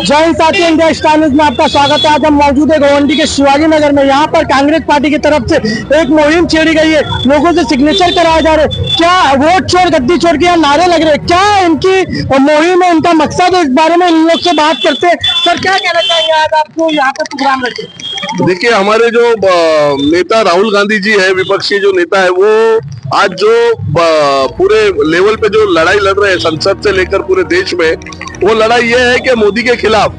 जय हिंद साथी, India star news में आपका स्वागत है। आज हम मौजूद है गोवंडी के शिवाजी नगर में। यहाँ पर कांग्रेस पार्टी की तरफ से एक मुहिम छेड़ी गई है, लोगों से सिग्नेचर कराए जा रहे। क्या वोट छोड़ गद्दी छोड़ के यहाँ नारे लग रहे, क्या इनकी मुहिम है, इनका मकसद है, इस बारे में इन लोग से बात करते हैं। सर, क्या कहना चाहेंगे आज आपको यहाँ पे प्रोग्राम रखे? देखिए, हमारे जो नेता राहुल गांधी जी है, विपक्षी जो नेता है, वो आज जो पूरे लेवल पे जो लड़ाई लड़ रहे हैं संसद से लेकर पूरे देश में, वो लड़ाई ये है कि मोदी के खिलाफ,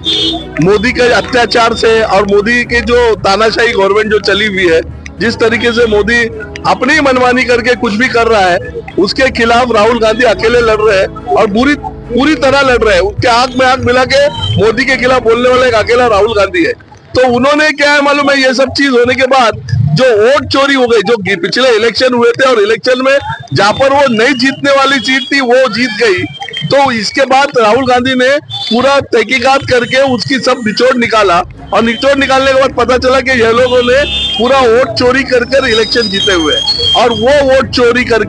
मोदी के अत्याचार से और मोदी की जो तानाशाही गवर्नमेंट जो चली हुई है, जिस तरीके से मोदी अपनी मनमानी करके कुछ भी कर रहा है, उसके खिलाफ राहुल गांधी अकेले लड़ रहे हैं और पूरी तरह लड़ रहे हैं। उनके आंख में आंख मिला के मोदी के खिलाफ बोलने वाला एक अकेला राहुल गांधी है। तो उन्होंने क्या है मालूम है, ये सब चीज होने के बाद जो वोट चोरी हो गई, जो पिछले इलेक्शन हुए थे और इलेक्शन में जहां पर वो नहीं जीतने वाली सीट थी वो जीत गई, तो इसके बाद राहुल गांधी ने पूरा तहकीकात करके उसकी सब निचोड़ निकाला और निचोड़ निकालने के बाद पता चला कि ये लोगों ने पूरा वोट चोरी कर इलेक्शन जीते हुए, और वो वोट चोरी कर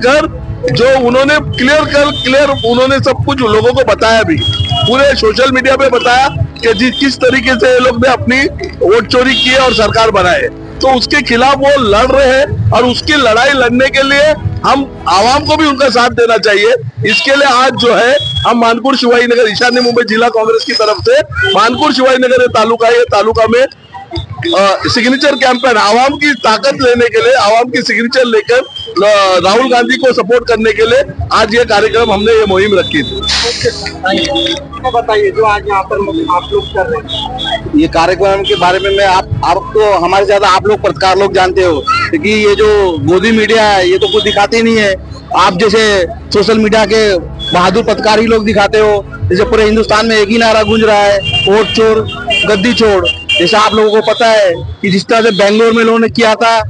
जो उन्होंने क्लियर उन्होंने सब कुछ लोगों को बताया भी, पूरे सोशल मीडिया पे बताया कि किस तरीके से ये लोग ने अपनी वोट चोरी की है और सरकार बनाए। तो उसके खिलाफ वो लड़ रहे हैं और उसकी लड़ाई लड़ने के लिए हम आवाम को भी उनका साथ देना चाहिए। इसके लिए आज जो है हम मानपुर शिवाजी नगर, ईशान्य मुंबई जिला कांग्रेस की तरफ से मानपुर शिवाजी नगर ये तालुका में सिग्नेचर कैंपेन, आवाम की ताकत लेने के लिए, आवाम की सिग्नेचर लेकर राहुल गांधी को सपोर्ट करने के लिए आज ये कार्यक्रम, हमने ये मुहिम रखी थी। बताइए जो आज यहाँ पर आप लोग कर रहे हैं, ये कार्यक्रम के बारे में मैं आपको हमारे ज्यादा आप लोग पत्रकार लोग जानते हो, क्योंकि ये जो गोदी मीडिया है ये तो कुछ दिखाते ही नहीं है। आप जैसे सोशल मीडिया के बहादुर पत्रकार ही लोग दिखाते हो। जैसे पूरे हिंदुस्तान में एक ही नारा गूंज रहा है, वोट चोर गद्दी छोड़। जैसा आप लोगों को पता है कि जिस तरह से बेंगलोर में लोगों ने किया था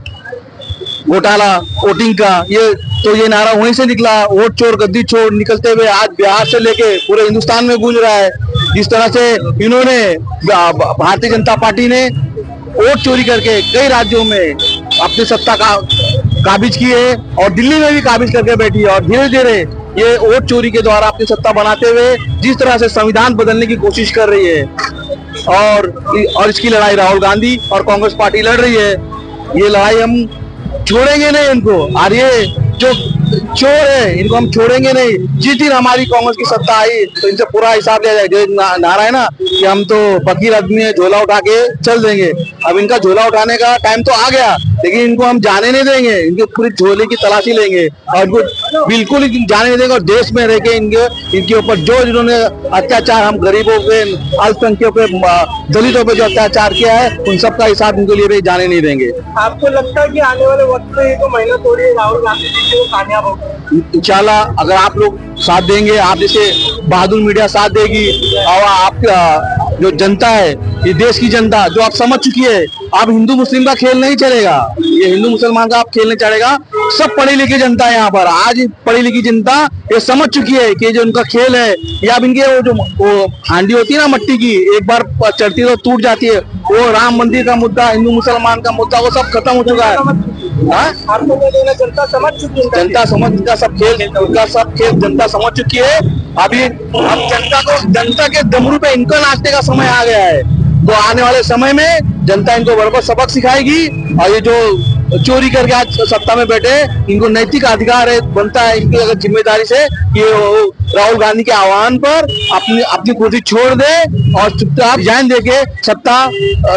घोटाला वोटिंग का, ये नारा वहीं से निकला, वोट चोर गद्दी छोड़, निकलते हुए आज बिहार से लेके पूरे हिंदुस्तान में गूंज रहा है। जिस तरह से इन्होंने भारतीय जनता पार्टी ने वोट चोरी करके कई राज्यों में अपनी सत्ता का काबिज की है और दिल्ली में भी काबिज करके बैठी है, और धीरे धीरे ये वोट चोरी के द्वारा अपनी सत्ता बनाते हुए जिस तरह से संविधान बदलने की कोशिश कर रही है, और इसकी लड़ाई राहुल गांधी और कांग्रेस पार्टी लड़ रही है। ये लड़ाई हम छोड़ेंगे नहीं इनको, और ये जो चोर है इनको हम छोड़ेंगे नहीं। जिस दिन हमारी कांग्रेस की सत्ता आई तो इनसे पूरा हिसाब लिया जाएगा। नारा है ना कि हम तो फकीर आदमी है, झोला उठा के चल देंगे। अब इनका झोला उठाने का टाइम तो आ गया, लेकिन इनको हम जाने नहीं देंगे। इनके पूरी झोले की तलाशी लेंगे और इनको बिल्कुल जाने नहीं देंगे। और देश में रह के इनके ऊपर जो जिन्होंने अत्याचार, हम गरीबों पे, अल्पसंख्यकों पे, दलितों पे जो अत्याचार किया है, उन सबका हिसाब इनके लिए भी जाने नहीं देंगे। आपको लगता है कि आने वाले वक्त में ये तो महीना थोड़ी राहुल गांधी जी को कामयाब होगा? इंशाल्लाह अगर आप लोग साथ देंगे, आप जैसे बहादुर मीडिया साथ देगी, और आपका जो जनता है, ये देश की जनता जो आप समझ चुकी है, आप हिंदू मुस्लिम का खेल नहीं चलेगा, ये हिंदू मुसलमान का आप खेल नहीं चलेगा। सब पढ़ी लिखी जनता है यहाँ पर। आज पढ़ी लिखी जनता ये समझ चुकी है कि जो उनका खेल है, या अब इनके वो हांडी होती है ना मट्टी की, एक बार चढ़ती है तो टूट जाती है। वो राम मंदिर का मुद्दा, हिंदू मुसलमान का मुद्दा, वो सब खत्म हो चुका है। आपको जनता समझ चुकी है, जनता समझ, उनका सब खेल जनता समझ चुकी है। अभी अब जनता के डमरू पे इनको नाचने का समय आ गया है। तो आने वाले समय में जनता इनको बराबर सबक सिखाएगी, और ये जो चोरी करके आज सत्ता में बैठे, इनको नैतिक अधिकार है, बनता है इनकी अगर जिम्मेदारी से कि राहुल गांधी के आह्वान पर अपनी कुर्सी छोड़ दे और चुपचाप जान दे के सत्ता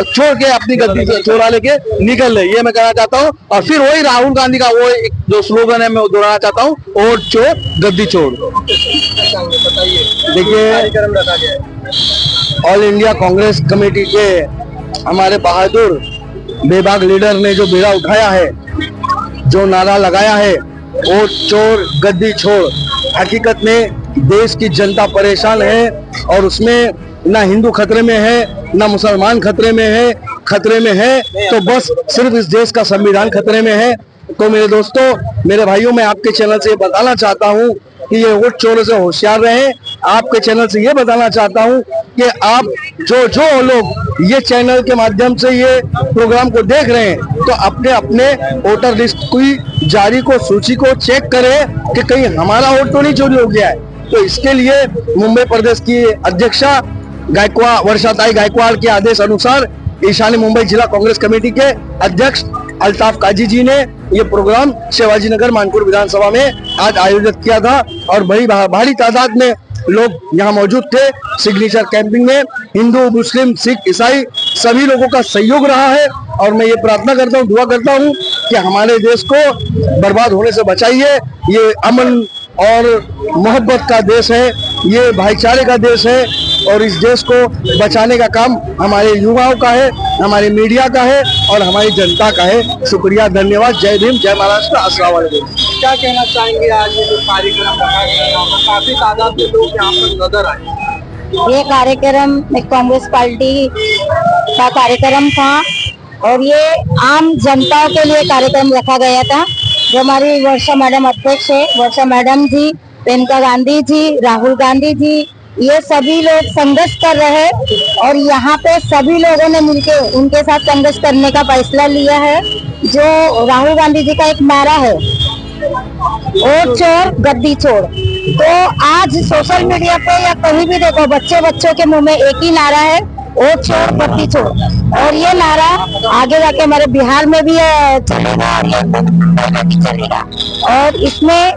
छोड़ के अपनी गद्दी चोरा लेके निकल ले। ये मैं कहना चाहता हूँ। और फिर वही राहुल गांधी का वो एक जो स्लोगन है मैं वो दोहराना चाहता हूँ, वोट चोर गद्दी छोड़। देखिए, ऑल इंडिया कांग्रेस कमेटी के हमारे बहादुर बेबाक लीडर ने जो बेड़ा उठाया है, जो नारा लगाया है, वोट चोर गद्दी छोड़, हकीकत में देश की जनता परेशान है, और उसमें ना हिंदू खतरे में है, ना मुसलमान खतरे में है, तो बस सिर्फ इस देश का संविधान खतरे में है। तो मेरे दोस्तों, मेरे भाइयों, मैं आपके चैनल से बताना चाहता हूँ कि ये वोट चोरों से होशियार रहें। आपके चैनल से ये बताना चाहता हूँ कि आप जो लोग ये चैनल के माध्यम से ये प्रोग्राम को देख रहे हैं, तो अपने वोटर लिस्ट की जारी को, सूची को चेक करें कि कहीं हमारा वोट तो नहीं चोरी हो गया है। तो इसके लिए मुंबई प्रदेश की अध्यक्षा वर्षाताई गायकवाड़ के आदेश अनुसार ईशान्य मुंबई जिला कांग्रेस कमेटी के अध्यक्ष अल्ताफ काजी जी ने ये प्रोग्राम शिवाजी नगर मानपुर विधानसभा में आज आयोजित किया था और बड़ी भारी तादाद में लोग यहाँ मौजूद थे। सिग्नेचर कैंपिंग में हिंदू, मुस्लिम, सिख, ईसाई सभी लोगों का सहयोग रहा है और मैं ये प्रार्थना करता हूँ, दुआ करता हूँ कि हमारे देश को बर्बाद होने से बचाइए। ये अमन और मोहब्बत का देश है, ये भाईचारे का देश है और इस देश को बचाने का काम हमारे युवाओं का है, हमारे मीडिया का है और हमारी जनता का है। शुक्रिया, धन्यवाद, जय भीम, जय महाराष्ट्र, अस्सलाम वालेकुम। क्या कहना चाहेंगे आज ये जो कार्यक्रम रखा गया, काफी तादाद में लोग यहाँ पर नजर आए। ये कार्यक्रम एक कांग्रेस पार्टी का कार्यक्रम था और ये आम जनता के लिए कार्यक्रम रखा गया था। जो हमारी वर्षा मैडम अध्यक्ष है, वर्षा मैडम जी, प्रियंका गांधी जी, राहुल गांधी जी, ये सभी लोग संघर्ष कर रहे हैं और यहाँ पे सभी लोगों ने मिलकर उनके साथ संघर्ष करने का फैसला लिया है। जो राहुल गांधी जी का एक नारा है, वोट चोर गद्दी छोड़, तो आज सोशल मीडिया पे या कहीं भी देखो बच्चों के मुंह में एक ही नारा है, वोट चोर गद्दी छोड़। और ये नारा आगे जाके हमारे बिहार में भी चलेगा और ये चलेगा और इसमें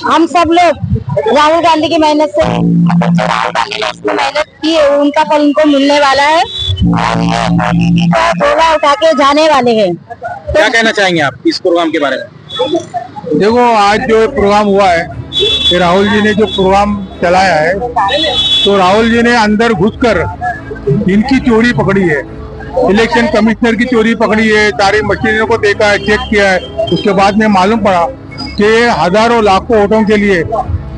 हम सब लोग राहुल गांधी की मेहनत से, राहुल गांधी ने इसमें मेहनत की है, उनका फल उनको मिलने वाला है और ये मोदी जी का झोला उठा के जाने वाले हैं। क्या कहना चाहेंगे आप इस प्रोग्राम के बारे में? देखो, आज जो प्रोग्राम हुआ है, ये राहुल जी ने जो प्रोग्राम चलाया है, तो राहुल जी ने अंदर घुसकर इनकी चोरी पकड़ी है, इलेक्शन कमिश्नर की चोरी पकड़ी है, सारी मशीनों को देखा है, चेक किया है। उसके बाद में मालूम पड़ा कि हजारों लाखों वोटों के लिए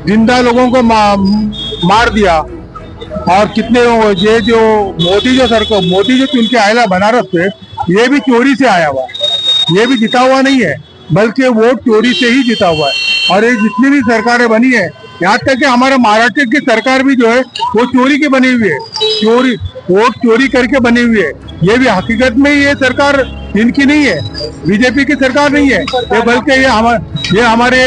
जिंदा लोगों को मार दिया और कितने ये जो मोदी जो चुन के आया बनारस से, ये भी चोरी से आया हुआ, ये भी जीता हुआ नहीं है, बल्कि वोट चोरी से ही जीता हुआ है। और ये जितनी भी सरकारें बनी है, यहाँ तक कि हमारा महाराष्ट्र की सरकार भी जो है वो चोरी की बनी हुई है, वोट चोरी करके बनी हुई है। ये भी हकीकत में ये सरकार इनकी नहीं है, बीजेपी की सरकार नहीं है ये, बल्कि ये हमारे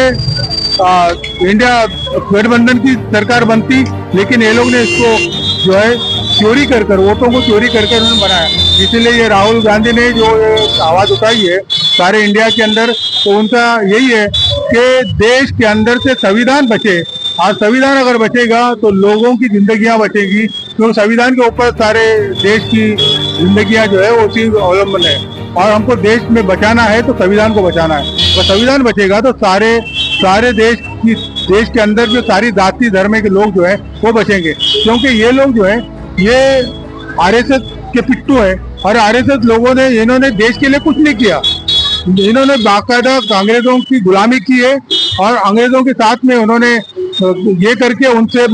इंडिया गठबंधन की सरकार बनती, लेकिन ये लोग ने इसको जो है चोरी कर वोटों को चोरी कर उन्होंने बनाया। इसलिए ये राहुल गांधी ने जो आवाज उठाई है सारे इंडिया के अंदर, तो उनका यही है कि देश के अंदर से संविधान बचे। आज संविधान अगर बचेगा तो लोगों की जिंदगियां बचेगी, क्योंकि संविधान के ऊपर सारे देश की जिंदगियां जो है वो उसी अवलंबन है और हमको देश में बचाना है तो संविधान को बचाना है। तो संविधान बचेगा तो सारे देश के अंदर जो सारी जाति धर्म के लोग जो है वो बचेंगे, क्योंकि ये लोग जो है ये आरएसएस के पिट्टू है और आरएसएस लोगों ने इन्होंने देश के लिए कुछ नहीं किया। इन्होंने बाकायदा अंग्रेजों की गुलामी की है और अंग्रेजों के साथ में उन्होंने ये करके उनसे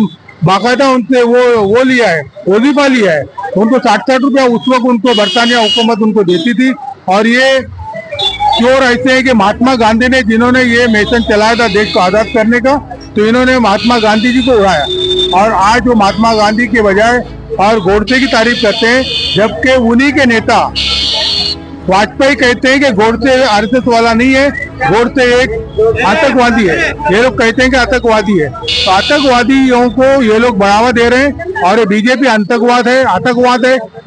बाकायदा उनसे वो लिया है, वजीफा लिया है। उनको 60-60 रुपया उस वक्त उनको बरतानिया हुकूमत उनको देती थी। और ये चोर ऐसे है कि महात्मा गांधी ने, जिन्होंने ये मिशन चलाया था देश को आजाद करने का, तो इन्होंने महात्मा गांधी जी को उड़ाया और आज वो महात्मा गांधी के बजाय और गोडसे की तारीफ करते हैं, जबकि उन्हीं के नेता वाजपेयी कहते हैं कि गोडसे आरएसएस वाला नहीं है, गोडसे एक आतंकवादी है। ये लोग कहते हैं कि आतंकवादी है, तो आतंकवादियों को ये लोग बढ़ावा दे रहे हैं और ये बीजेपी आतंकवाद है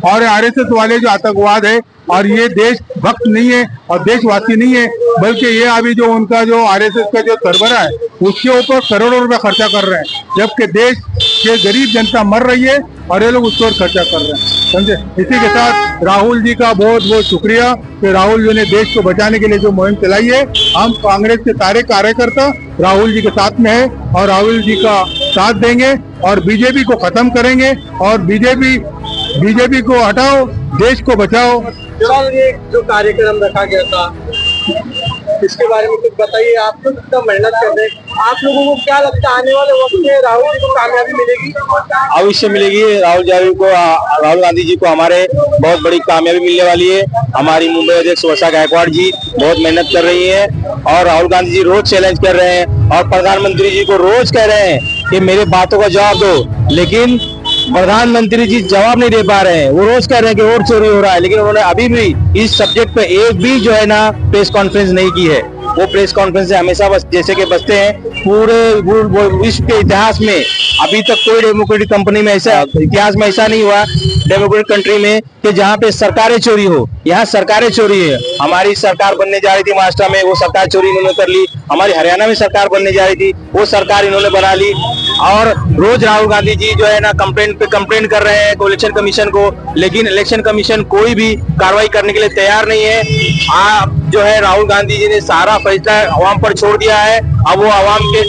और आरएसएस वाले जो आतंकवाद है और ये देशभक्त नहीं है और देशवासी नहीं है, बल्कि ये अभी जो उनका जो आरएसएस का जो सरबराह है उसके ऊपर करोड़ों रुपए खर्चा कर रहे हैं, जबकि देश के गरीब जनता मर रही है और ये लोग उस पर खर्चा कर रहे हैं, समझे। इसी के साथ राहुल जी का बहुत बहुत शुक्रिया कि राहुल जी ने देश को बचाने के लिए जो मुहिम चलाई है। हम कांग्रेस के सारे कार्यकर्ता राहुल जी के साथ में है और राहुल जी का साथ देंगे और बीजेपी को खत्म करेंगे और बीजेपी को हटाओ, देश को बचाओ। ये जो कार्यक्रम रखा गया था इसके बारे में कुछ बताइए। आप लोग इतना मेहनत कर रहे हैं, आप लोगों को क्या लगता है आने वाले वक्त में राहुल जी को कामयाबी मिलेगी? अवश्य मिलेगी। राहुल गांधी जी को हमारे बहुत बड़ी कामयाबी मिलने वाली है। हमारी मुंबई अध्यक्ष वर्षा गायकवाड़ जी बहुत मेहनत कर रही है और राहुल गांधी जी रोज चैलेंज कर रहे हैं और प्रधानमंत्री जी को रोज कह रहे हैं कि मेरे बातों का जवाब दो, लेकिन प्रधानमंत्री जी जवाब नहीं दे पा रहे हैं। वो रोज कह रहे हैं कि वोट चोरी हो रहा है, लेकिन उन्होंने अभी भी इस सब्जेक्ट पे एक भी जो है ना प्रेस कॉन्फ्रेंस नहीं की है। वो प्रेस कॉन्फ्रेंस से हमेशा जैसे कि बचते हैं। पूरे विश्व के इतिहास में अभी तक कोई डेमोक्रेटिक कंपनी में ऐसा इतिहास में ऐसा नहीं हुआ डेमोक्रेटिक कंट्री में कि जहाँ पे सरकारें चोरी हो। यहाँ सरकारें चोरी है। हमारी सरकार बनने जा रही थी महाराष्ट्र में, वो सरकार चोरी इन्होंने कर ली। हमारी हरियाणा में सरकार बनने जा रही थी, वो सरकार इन्होंने बना ली। और रोज राहुल गांधी जी जो है ना कंप्लेंट पे कंप्लेंट कर रहे हैं इलेक्शन कमीशन को, लेकिन इलेक्शन कमीशन कोई भी कार्रवाई करने के लिए तैयार नहीं है। आप जो है राहुल गांधी जी ने सारा फैसला अवाम पर छोड़ दिया है। अब वो अवाम के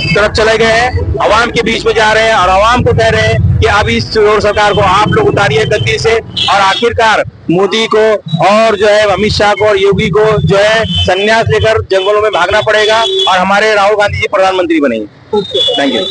तरफ चले गए हैं, अवाम के बीच में जा रहे हैं और अवाम को कह रहे हैं कि अब इस चोर सरकार को आप लोग उतारिए गद्दी से। और आखिरकार मोदी को और जो है अमित शाह को और योगी को जो है संन्यास लेकर जंगलों में भागना पड़ेगा और हमारे राहुल गांधी जी प्रधानमंत्री बनेंगे। Thank you.